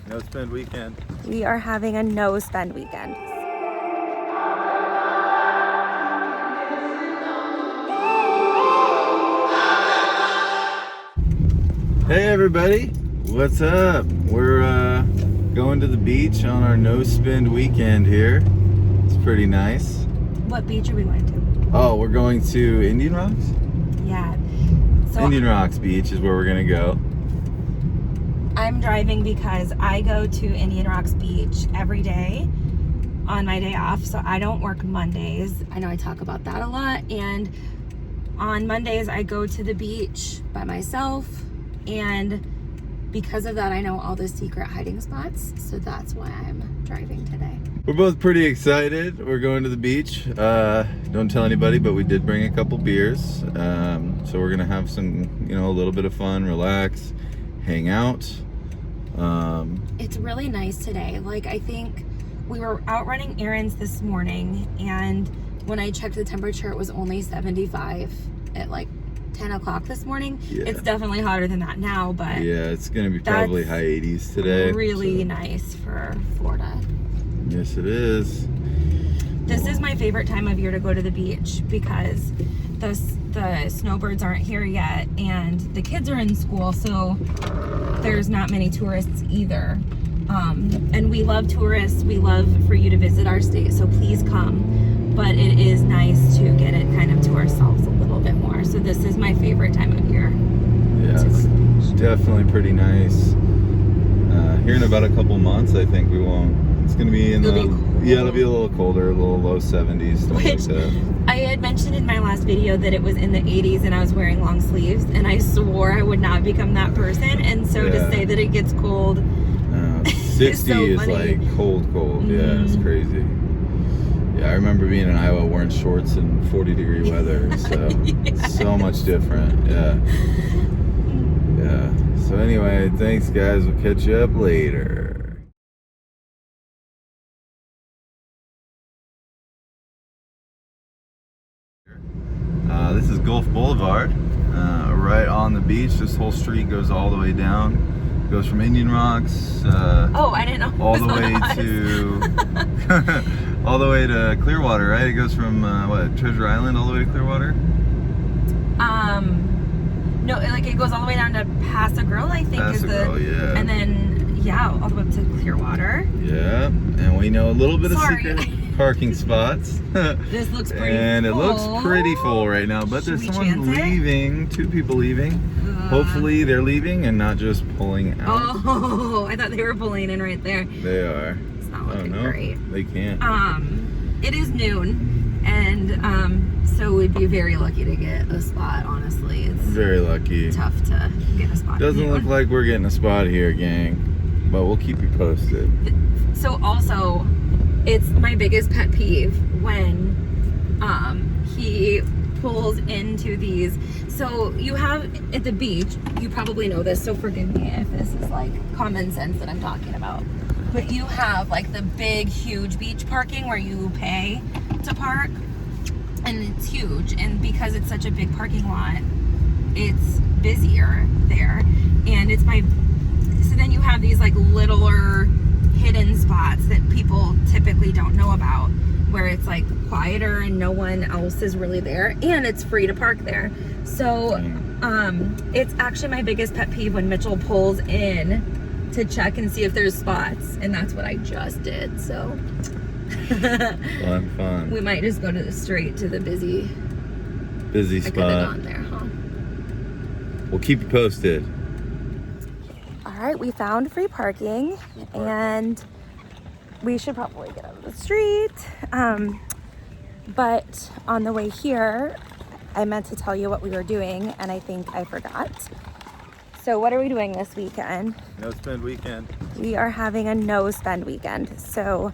No spend weekend. We are having a no spend weekend. Hey everybody, what's up? We're going to the beach on our no spend weekend here. It's pretty nice. What beach are we going to? Oh, we're going to Indian Rocks? Yeah. So Indian Rocks Beach is where we're gonna go. I'm driving because I go to Indian Rocks Beach every day on my day off, so I don't work Mondays. I know I talk about that a lot, and on Mondays I go to the beach by myself, and because of that I know all the secret hiding spots, so that's why I'm driving today. We're both pretty excited. We're going to the beach. Don't tell anybody, but we did bring a couple beers. So we're gonna have some, a little bit of fun, relax, hang out. It's really nice today. Like, I think we were out running errands this morning, and when I checked the temperature, it was only 75 at like 10 o'clock this morning. Yeah. It's definitely hotter than that now, but Yeah, it's gonna be probably high 80s today. Really nice for Florida. Yes, it is. This is my favorite time of year to go to the beach because the snowbirds aren't here yet, and the kids are in school, so there's not many tourists either. And we love tourists. We love for you to visit our state, so please come. But it is nice to get it kind of to ourselves a little bit more. So this is my favorite time of year. Yeah, it's definitely pretty nice. Here in about a couple months, I think we won't. It's gonna be in it'll be a little colder, a little low 70s, stuff like that. I had mentioned in my last video that it was in the 80s and I was wearing long sleeves, and I swore I would not become that person, and so to say that it gets cold 60 is like cold. Yeah, it's crazy. Yeah, I remember being in Iowa wearing shorts in 40-degree weather, so it's so much different. Yeah. So anyway, thanks guys, we'll catch you up later. This is Gulf Boulevard, right on the beach. This whole street goes all the way down. Goes from Indian Rocks. I didn't know. All the way to all the way to Clearwater, right? It goes from Treasure Island all the way to Clearwater. No, like it goes all the way down to Pass-a-Grille, I think. Pass-a-Grille, yeah. And then all the way up to Clearwater. Yeah, and we know a little bit of secret parking spots. This looks pretty and full. It looks pretty full right now, but there's someone leaving, 2 people leaving. Hopefully they're leaving and not just pulling out. Oh, I thought they were pulling in right there. They are. It's not looking great. They can't. It is noon, and so we'd be very lucky to get a spot, honestly. It's very lucky. Tough to get a spot. Doesn't look like we're getting a spot here, gang, but we'll keep you posted. So also, it's my biggest pet peeve when he pulls into these. So you have at the beach, you probably know this, so forgive me if this is like common sense that I'm talking about, but you have like the big huge beach parking where you pay to park, and it's huge, and because it's such a big parking lot, it's busier there, and so then you have these like littler hidden spots that people typically don't know about, where it's like quieter and no one else is really there, and it's free to park there. So it's actually my biggest pet peeve when Mitchell pulls in to check and see if there's spots, and that's what I just did. So fun. We might just go straight to the busy spot. I could have gone there, huh? We'll keep you posted. All right, we found free parking, and we should probably get out of the street. But on the way here, I meant to tell you what we were doing, and I think I forgot. So what are we doing this weekend? No spend weekend. We are having a no spend weekend. So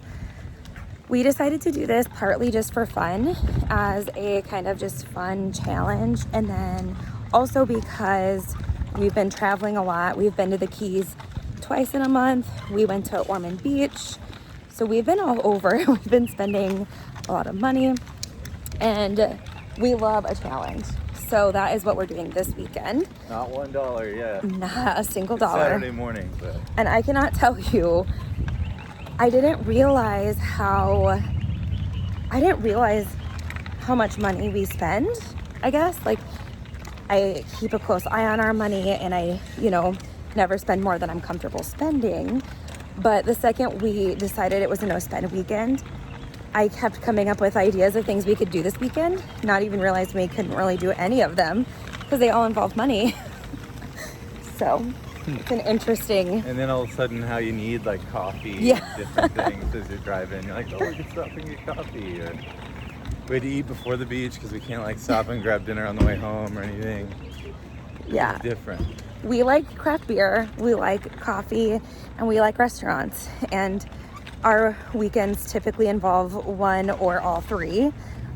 we decided to do this partly just for fun, as a kind of just fun challenge, and then also because we've been traveling a lot. We've been to the Keys twice in a month. We went to Ormond Beach. So we've been all over. We've been spending a lot of money, and we love a challenge. So that is what we're doing this weekend. Not $1, yeah. Not a single It's dollar. Saturday morning, but. And I cannot tell you, I didn't realize how much money we spend, I guess. Like, I keep a close eye on our money, and I, never spend more than I'm comfortable spending. But the second we decided it was a no-spend weekend, I kept coming up with ideas of things we could do this weekend, not even realizing we couldn't really do any of them because they all involve money. So it's an interesting... And then all of a sudden how you need like coffee, Yeah. different things as you're driving. You're like, oh, we can stop and get coffee. Or we had to eat before the beach because we can't like stop and grab dinner on the way home or anything. Yeah. It's different. We like craft beer, we like coffee, and we like restaurants. And our weekends typically involve one or all three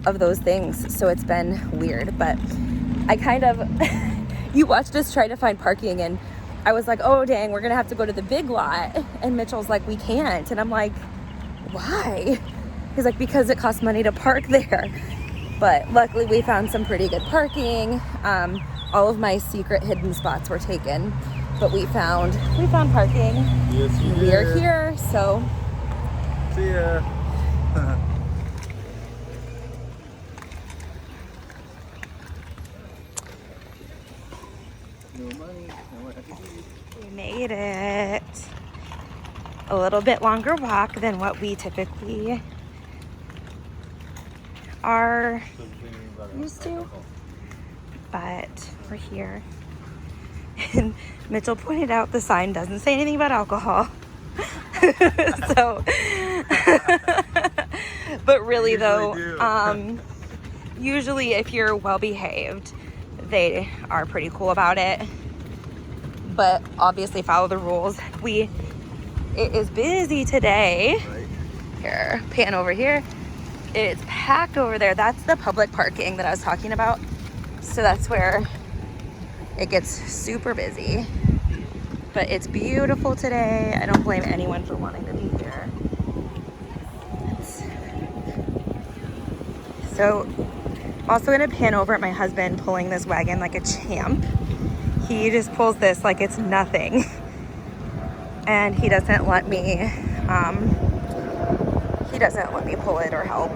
of those things. So it's been weird, but I kind of, you watched us try to find parking, and I was like, oh dang, we're gonna have to go to the big lot. And Mitchell's like, we can't. And I'm like, why? He's like, because it costs money to park there. But luckily we found some pretty good parking. All of my secret hidden spots were taken, but we found parking. Yes, you did. We're here, so. See ya. No money, no activity. We made it. A little bit longer walk than what we typically are used to, but we're here. And Mitchell pointed out the sign doesn't say anything about alcohol. So, but really though, usually if you're well behaved, they are pretty cool about it. But obviously follow the rules. It is busy today. Right. Here, pan over here. It's packed over there. That's the public parking that I was talking about. So that's where it gets super busy. But it's beautiful today. I don't blame anyone for wanting to be here. So, also gonna pan over at my husband pulling this wagon like a champ. He just pulls this like it's nothing. And he doesn't let me pull it or help.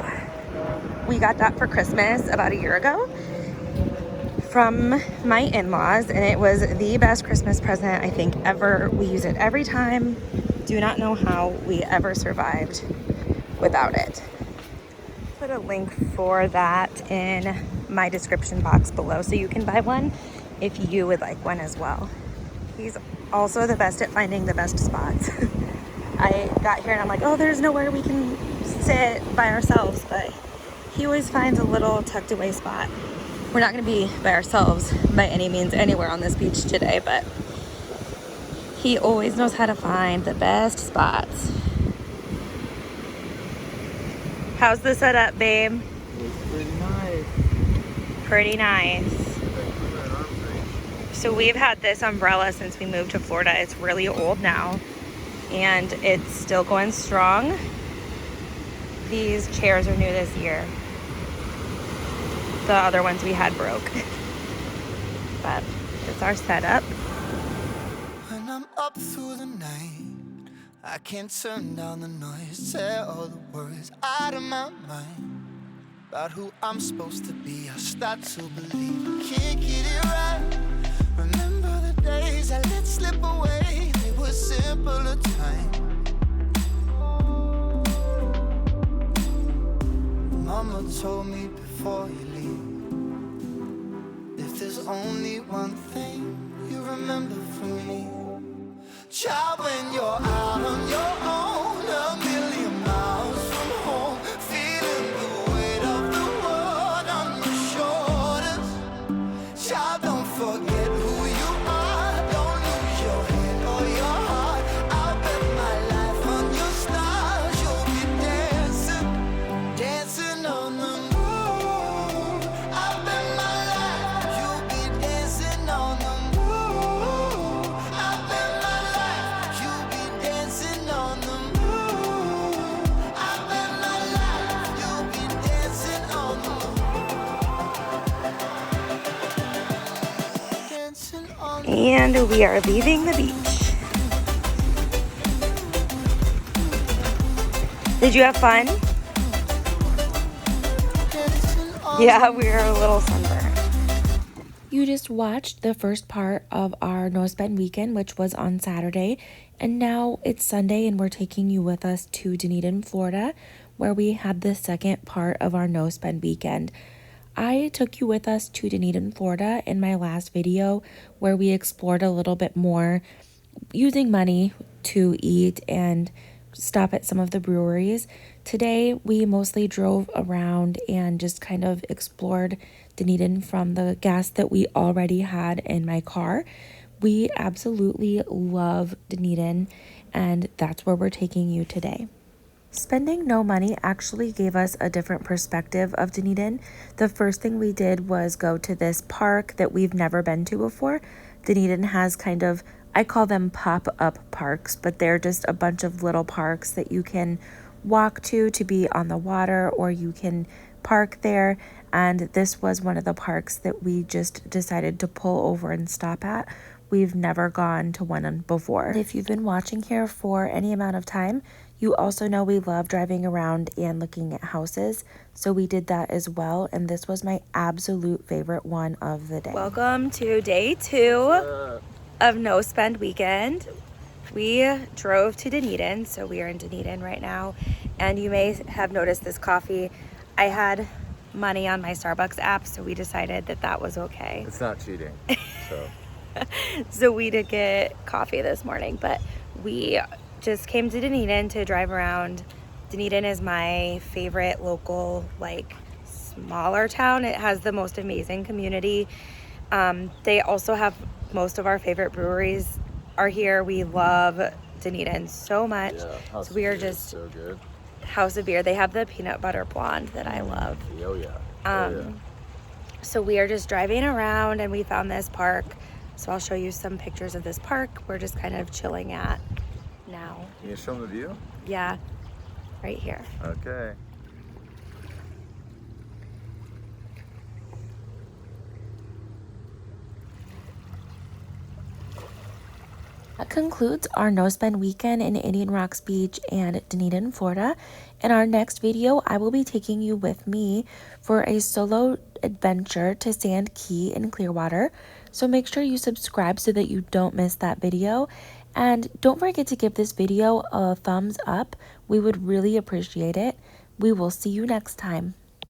We got that for Christmas about a year ago from my in-laws, and it was the best Christmas present I think ever. We use it every time. Do not know how we ever survived without it. Put a link for that in my description box below so you can buy one if you would like one as well. He's also the best at finding the best spots. I got here and I'm like, oh, there's nowhere we can sit by ourselves, but he always finds a little tucked away spot. We're not gonna be by ourselves by any means anywhere on this beach today, but he always knows how to find the best spots. How's the setup, babe? Looks pretty nice. Pretty nice. So we've had this umbrella since we moved to Florida. It's really old now, and it's still going strong. These chairs are new this year. The other ones we had broke. But it's our setup. When I'm up through the night, I can't turn down the noise. Tear all the words out of my mind about who I'm supposed to be. I start to believe I can't get it right. Remember the days I let slip away. They were simpler times. Mama told me before you leave, if there's only one thing you remember from me, child, when you're out on your own, a million miles from home, feeling the weight of the world on your shoulders, child, don't forget who you are, don't lose your head or your heart. I'll bet my life on your stars. You'll be dancing, dancing on the moon. I'll bet my life you'll be dancing on the moon. I'll bet my life you'll be dancing. And we are leaving the beach. Did you have fun? Yeah, we were a little sunburned. You just watched the first part of our no spend weekend, which was on Saturday. And now it's Sunday and we're taking you with us to Dunedin, Florida, where we had the second part of our no spend weekend. I took you with us to Dunedin, Florida in my last video where we explored a little bit more using money to eat and stop at some of the breweries. Today we mostly drove around and just kind of explored Dunedin from the gas that we already had in my car. We absolutely love Dunedin, and that's where we're taking you today. Spending no money actually gave us a different perspective of Dunedin. The first thing we did was go to this park that we've never been to before. Dunedin has kind of, I call them pop-up parks, but they're just a bunch of little parks that you can walk to be on the water, or you can park there. And this was one of the parks that we just decided to pull over and stop at. We've never gone to one before. If you've been watching here for any amount of time, you also know we love driving around and looking at houses. So we did that as well. And this was my absolute favorite one of the day. Welcome to day 2 of No Spend Weekend. We drove to Dunedin. So we are in Dunedin right now. And you may have noticed this coffee. I had money on my Starbucks app, so we decided that that was okay. It's not cheating, so. So we did get coffee this morning, but we just came to Dunedin to drive around. Dunedin is my favorite local, like, smaller town. It has the most amazing community. They also have most of our favorite breweries are here. We love Dunedin so much. Yeah, so we are just so good. House of Beer. They have the peanut butter blonde that I love. Oh yeah. So we are just driving around and we found this park. So I'll show you some pictures of this park we're just kind of chilling at now. Can you show them the view? Yeah, right here. Okay. That concludes our no spend weekend in Indian Rocks Beach and Dunedin, Florida. In our next video, I will be taking you with me for a solo adventure to Sand Key in Clearwater. So make sure you subscribe so that you don't miss that video. And don't forget to give this video a thumbs up. We would really appreciate it. We will see you next time.